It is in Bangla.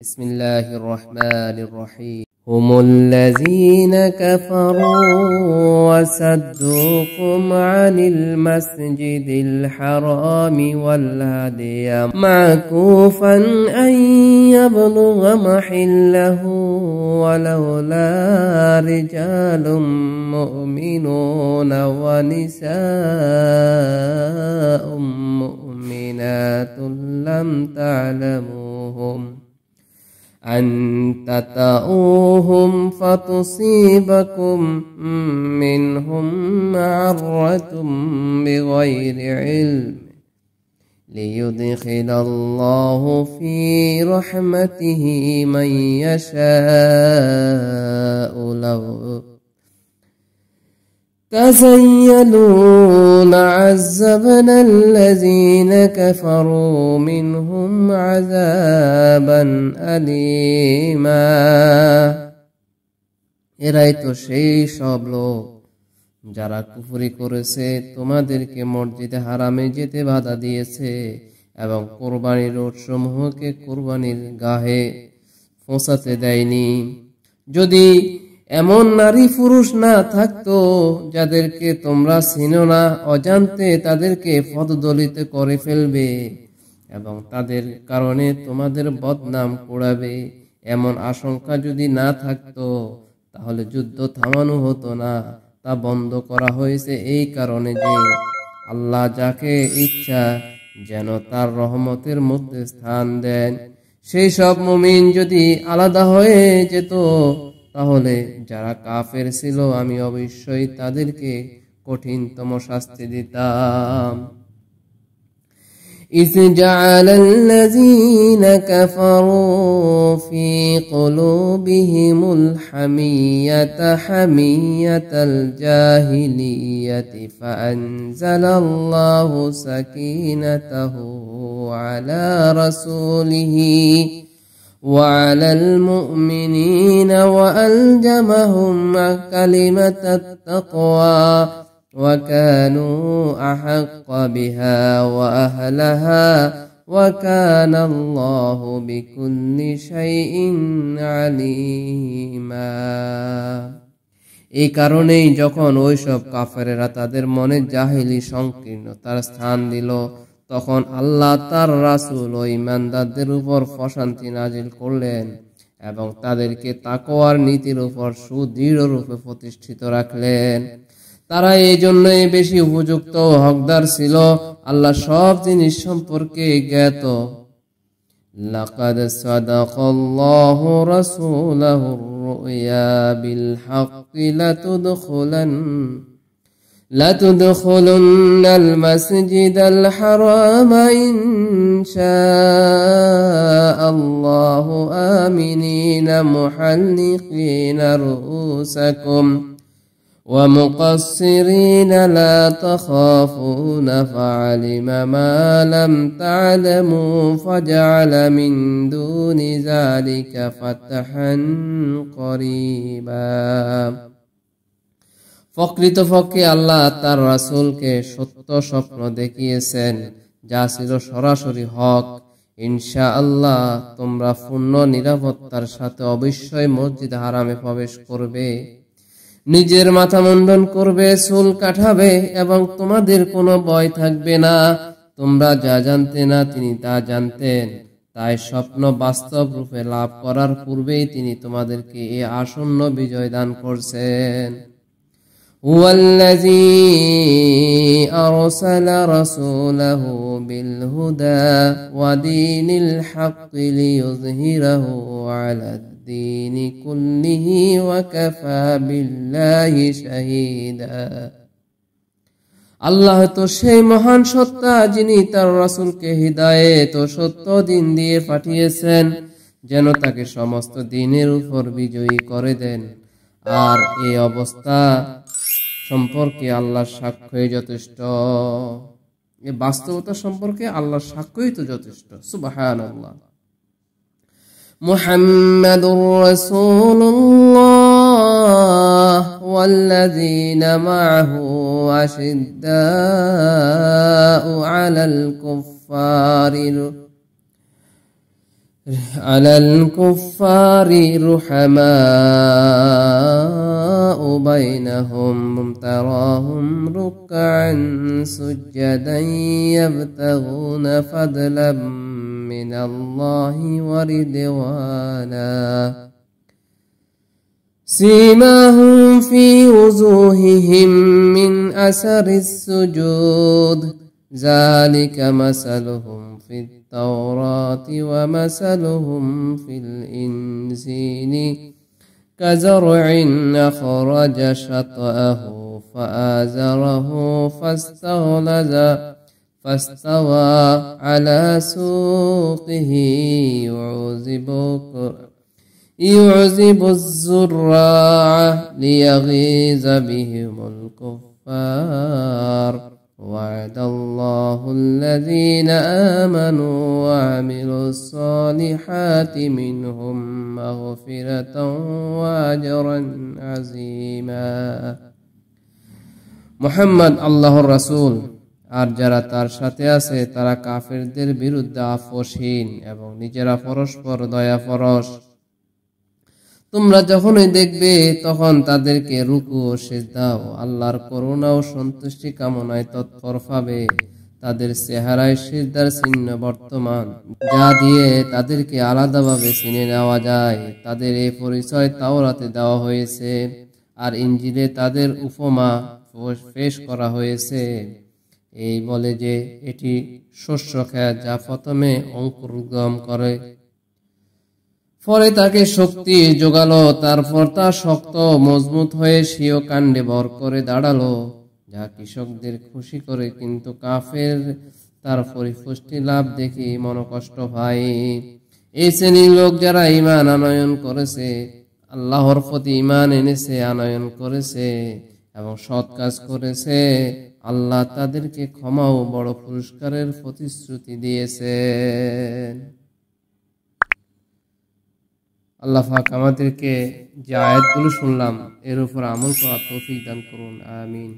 بسم الله الرحمن الرحيم هم الذين كفروا وصدوكم عن المسجد الحرام والهدي معكوفا أن يبلغ محله ولولا رجال مؤمنون ونساء مؤمنات لم تعلموهم أن تطؤوهم فتصيبكم منهم معرة بغير علم ليدخل الله في رحمته من يشاء لو تزينوا لعذبنا الذين كفروا منهم عذابا أليما এরাই তো সেই সব লোক যারা কুফরি করেছে, তোমাদেরকে মসজিদে হারামে যেতে বাধা দিয়েছে এবং কুরবানির উটসমূহকে কুরবানির গাহে পৌঁছাতে দেয়নি। যদি এমন নারী পুরুষ না থাকতো যাদেরকে তোমরা চিনো না, অজান্তে তাদেরকে পদদলিত করে ফেলবে এবং তাদের কারণে তোমাদের বদনাম কুড়াবে, এমন আশঙ্কা যদি না থাকতো তাহলে যুদ্ধ থামানো হতো না। তা বন্ধ করা হয়েছে এই কারণে যে আল্লাহ যাকে ইচ্ছা যেন তার রহমতের মধ্যে স্থান দেন। সেই সব মুমিন যদি আলাদা হয়ে যেত তাহলে যারা কাফের ছিল আমি অবশ্যই তাদেরকে কঠিনতম শাস্তি দিতাম। إذ جعل الذين كفروا في قلوبهم الحمية حمية الجاهلية فأنزل الله سكينته على رسوله وعلى المؤمنين وألزمهم كلمة التقوى وكانوا أحق بها وأهلها وكان الله بكل شيء عليما। এই কারণেই যখন ওইসব কাফেরেরা তাদের মনে জাহিলি সংকীর্ণতার স্থান দিল, তখন আল্লাহ তার রাসূল ও ঈমানদারদের উপর প্রশান্তি নাজিল করলেন এবং তাদেরকে তাকওয়ার নীতির উপর সুদৃঢ় রূপে প্রতিষ্ঠিত রাখলেন। তারা এই জন্যই বেশি উপযুক্ত ও হকদার ছিল, আল্লাহ সব জিনিস সম্পর্কে জ্ঞাত। লাকাদ সাদাকাল্লাহু রাসূলাহুর রুয়া বিল হাক্কি لتدخلن المسجد الحرام إن شاء الله آمنين محلقين رؤوسكم ومقصرين لا تخافون فعلم ما لم تعلموا فجعل من دون ذلك فتحا قريبا। প্রকৃতপক্ষে আল্লাহ তার রাসূলকে সত্য স্বপ্ন দেখিয়েছেন যা ছিল সরাসরি হক। ইনশাআল্লাহ তোমরা পূর্ণ নিরাপত্তার সাথে অবশ্যই মসজিদ হারামে প্রবেশ করবে, নিজের মাথা মুন্ডন করবে, চুল কাটাবে এবং তোমাদের কোনো ভয় থাকবে না। তোমরা যা জানতে না তিনি তা জানতেন, তাই স্বপ্ন বাস্তব রূপে লাভ করার পূর্বেই তিনি তোমাদেরকে এই আসন্ন বিজয় দান করছেন। هو الذي أرسل رسوله بالهدى ودين الحق ليظهره على الدين كله وكفى بالله شهيدا। আল্লাহ তো সেই মহান সত্তা যিনি তার রাসূলকে হিদায়াত ও সত্য দিন দিয়ে পাঠিয়েছেন যেন তাকে সমস্ত দিনের উপর বিজয়ী করে দেন। আর এই অবস্থা সম্পর্কে আল্লাহর সাক্ষ্যই যথেষ্ট, এই বাস্তবতা সম্পর্কে আল্লাহর সাক্ষ্যই তো যথেষ্ট। সুবহানাল্লাহ। মুহাম্মাদুর রাসূলুল্লাহ ওয়াল্লাযীনা মা'আহু আশিদ্দাউ আলাল কুফফার على الكفار رحماء بينهم تراهم ركعا سجدا يبتغون فضلا من الله ورضوانا سيماهم في وجوههم من أثر السجود ذلك مثلهم في التوراة ومثلهم في الإنجيل كزرع أخرج شطأه فآزره فاستوى على سوقه يعزب الزراع ليغيظ بهم الكفار وعد الله الذين آمنوا وعملوا الصالحات منهم مغفرة وأجرا عظيما মুহাম্মদ আল্লাহর রাসূল আর যারা তার সাথে আছে তারা কাফেরদের বিরুদ্ধে আপোষহীন এবং নিজেরা পরস্পর দয়াপরশ। তোমরা যখনই দেখবে তখন তাদেরকে রুকু ও সিজদা ও আল্লাহর করুণা ও সন্তুষ্টি কামনায় তৎপর পাবে। তাদের চেহারায় সিজদার চিহ্ন বর্তমান, যা দিয়ে তাদেরকে আলাদাভাবে চিনে নেওয়া যায়। তাদের এই পরিচয় তাওরাতে দেওয়া হয়েছে আর ইনজিলে তাদের উপমা পেশ করা হয়েছে। এই বলে যে এটি শস্য ক্ষেত যা প্রথমে অঙ্কুরোদ্গম করে, পরে তাকে শক্তি যোগালো, তারপর তা শক্ত মজবুত হয়ে স্বীয় কাণ্ডে ভর করে দাঁড়ালো, যা কৃষকদের খুশি করে। কিন্তু কাফের তার পরিপুষ্টি লাভ দেখে মনকষ্ট পায়। এই শ্রেণীর লোক যারা ঈমান আনয়ন করেছে, আল্লাহর প্রতি ঈমান এনেছে, আনয়ন করেছে এবং সৎ কাজ করেছে, আল্লাহ তাদেরকে ক্ষমা ও বড় পুরস্কারের প্রতিশ্রুতি দিয়েছেন। আল্লাহ পাক আমাদেরকে যে আয়াতগুলো শুনলাম এর উপর আমল করার তৌফিক দান করুন, আমিন।